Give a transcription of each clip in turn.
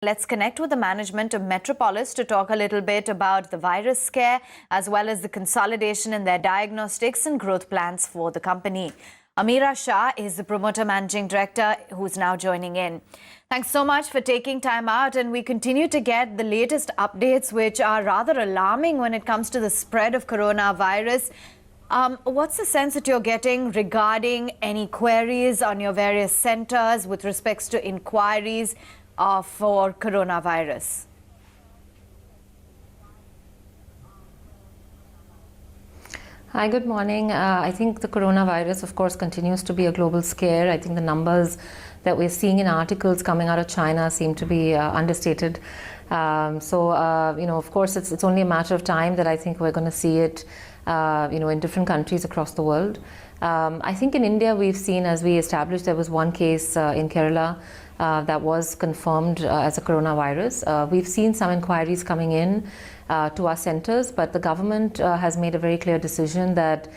Let's connect with the management of Metropolis to talk a little bit about the virus scare as well as the consolidation in their diagnostics and growth plans for the company. Ameera Shah is the promoter managing director who's now joining in. Thanks so much for taking time out, and we continue to get the latest updates which are rather alarming when it comes to the spread of coronavirus. What's the sense that you're getting regarding any queries on your various centers with respects to inquiries for coronavirus? Hi, good morning. I think the coronavirus, of course, continues to be a global scare. I think the numbers that we're seeing in articles coming out of China seem to be understated. Of course, it's only a matter of time that I think we're going to see it, in different countries across the world. I think in India, we've seen, as we established, there was one case in Kerala that was confirmed as a coronavirus. We've seen some inquiries coming in to our centers, but the government has made a very clear decision that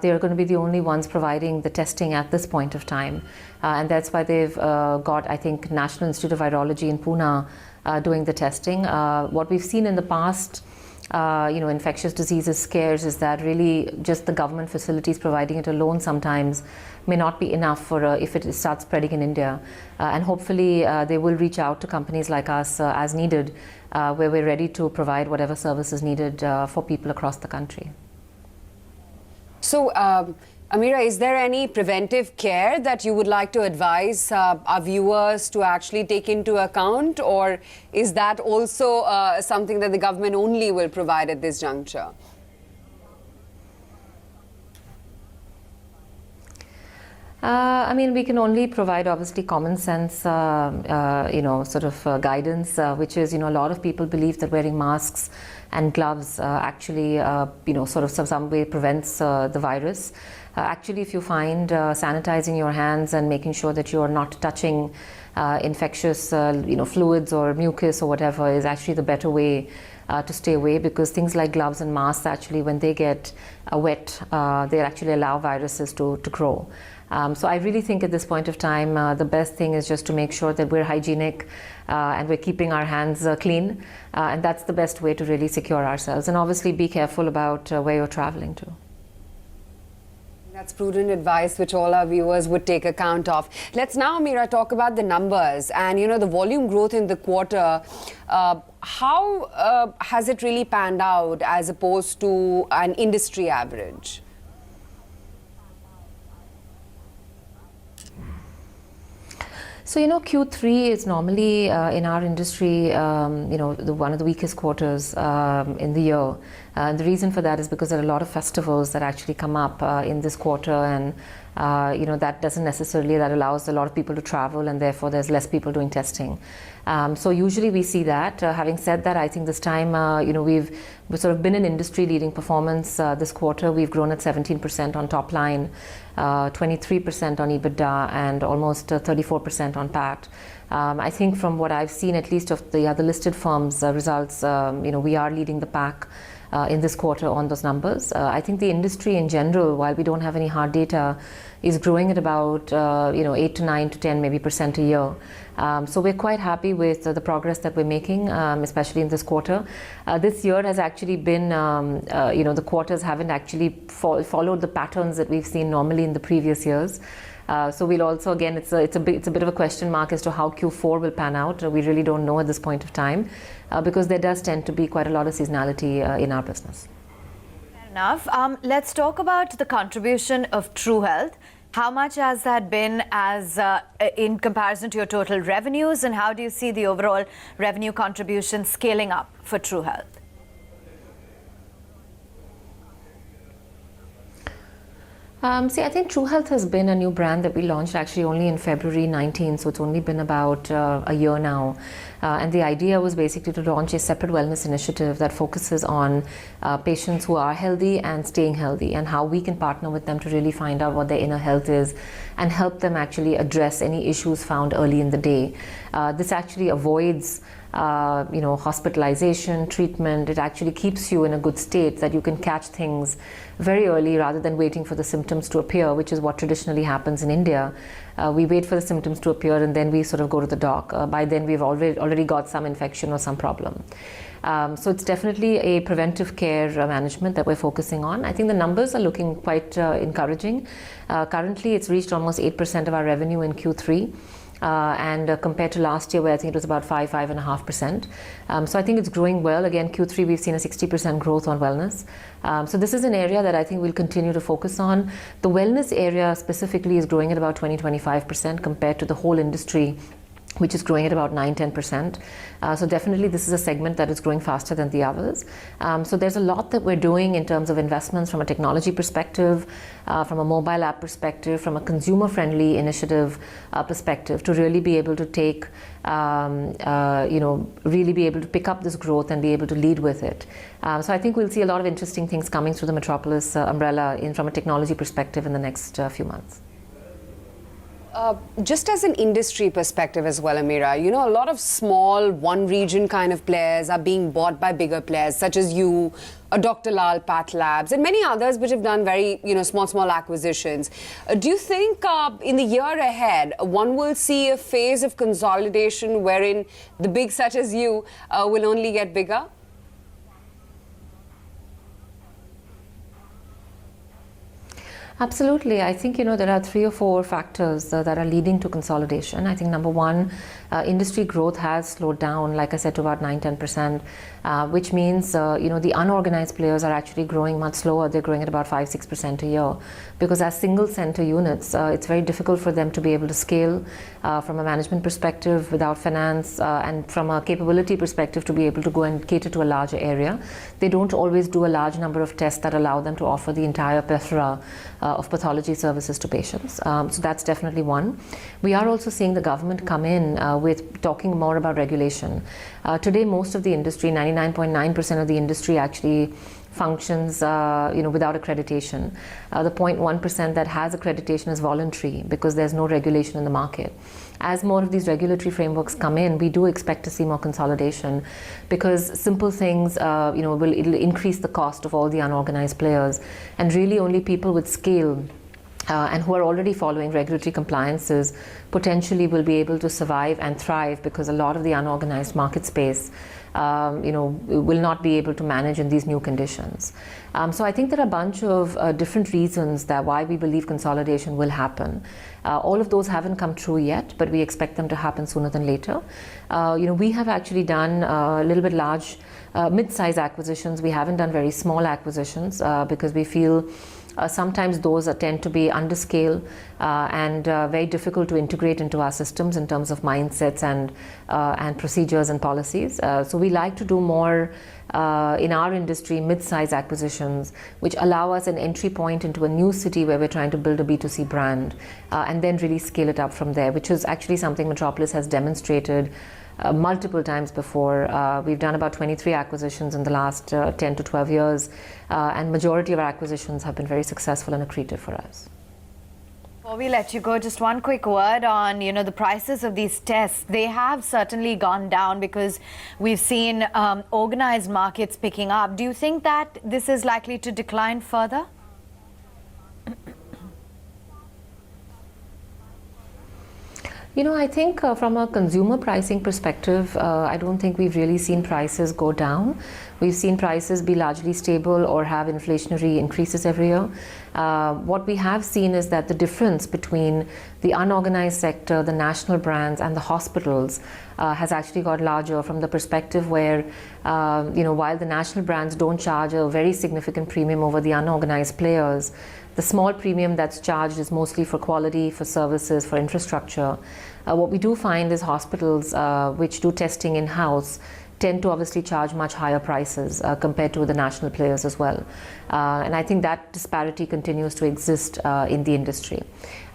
they're going to be the only ones providing the testing at this point of time. And that's why they've got, I think, National Institute of Virology in Pune doing the testing. What we've seen in the past, infectious diseases scares is that really just the government facilities providing it alone sometimes may not be enough for if it starts spreading in India. And hopefully they will reach out to companies like us as needed, where we're ready to provide whatever service is needed for people across the country. So, Ameera, is there any preventive care that you would like to advise our viewers to actually take into account, or is that also something that the government only will provide at this juncture? We can only provide obviously common sense, guidance, which is, a lot of people believe that wearing masks and gloves actually, some way prevents the virus. Actually, if you find sanitizing your hands and making sure that you are not touching infectious, fluids or mucus or whatever is actually the better way to stay away, because things like gloves and masks actually, when they get wet, they actually allow viruses to grow. So I really think at this point of time, the best thing is just to make sure that we're hygienic and we're keeping our hands clean. And that's the best way to really secure ourselves. And obviously be careful about where you're traveling to. That's prudent advice which all our viewers would take account of. Let's now, Ameera, talk about the numbers and, the volume growth in the quarter. How has it really panned out as opposed to an industry average? So, Q3 is normally in our industry, one of the weakest quarters in the year. And the reason for that is because there are a lot of festivals that actually come up in this quarter, and that doesn't necessarily, that allows a lot of people to travel, and therefore there's less people doing testing. So usually we see that. Having said that, I think this time, we've sort of been an industry-leading performance this quarter. We've grown at 17% on top line, 23% on EBITDA, and almost 34% on PAT. I think from what I've seen, at least of the other listed firms' results, we are leading the pack in this quarter on those numbers. I think the industry in general, while we don't have any hard data, is growing at about 8 to 9 to 10 maybe percent a year. So we're quite happy with the progress that we're making, especially in this quarter. This year has actually been, the quarters haven't actually followed the patterns that we've seen normally in the previous years. So we'll also, again, it's a bit of a question mark as to how Q4 will pan out. We really don't know at this point of time, because there does tend to be quite a lot of seasonality in our business. Fair enough. Let's talk about the contribution of True Health. How much has that been as in comparison to your total revenues, and how do you see the overall revenue contribution scaling up for True Health? I think True Health has been a new brand that we launched actually only in February 19, so it's only been about a year now. And the idea was basically to launch a separate wellness initiative that focuses on patients who are healthy and staying healthy, and how we can partner with them to really find out what their inner health is and help them actually address any issues found early in the day. This actually avoids hospitalization, treatment. It actually keeps you in a good state that you can catch things very early rather than waiting for the symptoms to appear, which is what traditionally happens in India. We wait for the symptoms to appear and then we sort of go to the doc. By then we've already got some infection or some problem. So it's definitely a preventive care management that we're focusing on. I think the numbers are looking quite encouraging. Currently, it's reached almost 8% of our revenue in Q3. And compared to last year, where I think it was about 5.5%. So I think it's growing well. Again, Q3, we've seen a 60% growth on wellness. So this is an area that I think we'll continue to focus on. The wellness area specifically is growing at about 20-25% compared to the whole industry, which is growing at about 9-10%. So definitely this is a segment that is growing faster than the others. So there's a lot that we're doing in terms of investments from a technology perspective, from a mobile app perspective, from a consumer-friendly initiative perspective, to really be able to take, really be able to pick up this growth and be able to lead with it. So I think we'll see a lot of interesting things coming through the Metropolis umbrella from a technology perspective in the next few months. Just as an industry perspective as well, Ameera, a lot of small one region kind of players are being bought by bigger players such as you, Dr. Lal Path Labs, and many others which have done very, small acquisitions. Do you think in the year ahead, one will see a phase of consolidation wherein the big such as you will only get bigger? Absolutely. I think, there are 3 or 4 factors that are leading to consolidation. I think number one, industry growth has slowed down, like I said, to about 9-10%, which means, the unorganized players are actually growing much slower. They're growing at about 5-6% a year, because as single center units, it's very difficult for them to be able to scale from a management perspective without finance, and from a capability perspective to be able to go and cater to a larger area. They don't always do a large number of tests that allow them to offer the entire plethora of pathology services to patients. So that's definitely one. We are also seeing the government come in with talking more about regulation. Today, most of the industry, 99.9% of the industry actually functions without accreditation. The 0.1% that has accreditation is voluntary because there's no regulation in the market. As more of these regulatory frameworks come in, we do expect to see more consolidation, because simple things it'll increase the cost of all the unorganized players, and really only people with scale and who are already following regulatory compliances potentially will be able to survive and thrive, because a lot of the unorganized market space will not be able to manage in these new conditions. So I think there are a bunch of different reasons that why we believe consolidation will happen. All of those haven't come true yet, but we expect them to happen sooner than later. We have actually done a little bit large mid-size acquisitions. We haven't done very small acquisitions because we feel sometimes those tend to be under scale and very difficult to integrate into our systems in terms of mindsets and procedures and policies. So we like to do more in our industry mid-size acquisitions, which allow us an entry point into a new city where we're trying to build a B2C brand and then really scale it up from there, which is actually something Metropolis has demonstrated multiple times before. We've done about 23 acquisitions in the last 10 to 12 years, and majority of our acquisitions have been very successful and accretive for us. Before we let you go, just one quick word on, the prices of these tests. They have certainly gone down because we've seen organized markets picking up. Do you think that this is likely to decline further? I think from a consumer pricing perspective, I don't think we've really seen prices go down. We've seen prices be largely stable or have inflationary increases every year. What we have seen is that the difference between the unorganized sector, the national brands, and the hospitals has actually got larger, from the perspective where, while the national brands don't charge a very significant premium over the unorganized players, the small premium that's charged is mostly for quality, for services, for infrastructure. What we do find is hospitals which do testing in-house tend to obviously charge much higher prices compared to the national players as well. And I think that disparity continues to exist in the industry.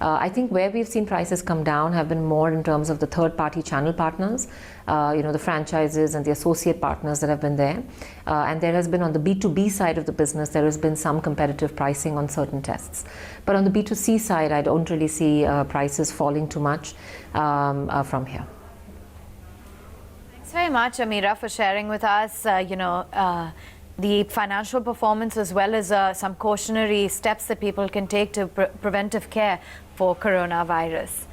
I think where we've seen prices come down have been more in terms of the third-party channel partners, the franchises and the associate partners that have been there. And there has been, on the B2B side of the business, there has been some competitive pricing on certain tests. But on the B2C side, I don't really see prices falling too much from here. Thanks very much, Ameera, for sharing with us, the financial performance as well as some cautionary steps that people can take to preventive care for coronavirus.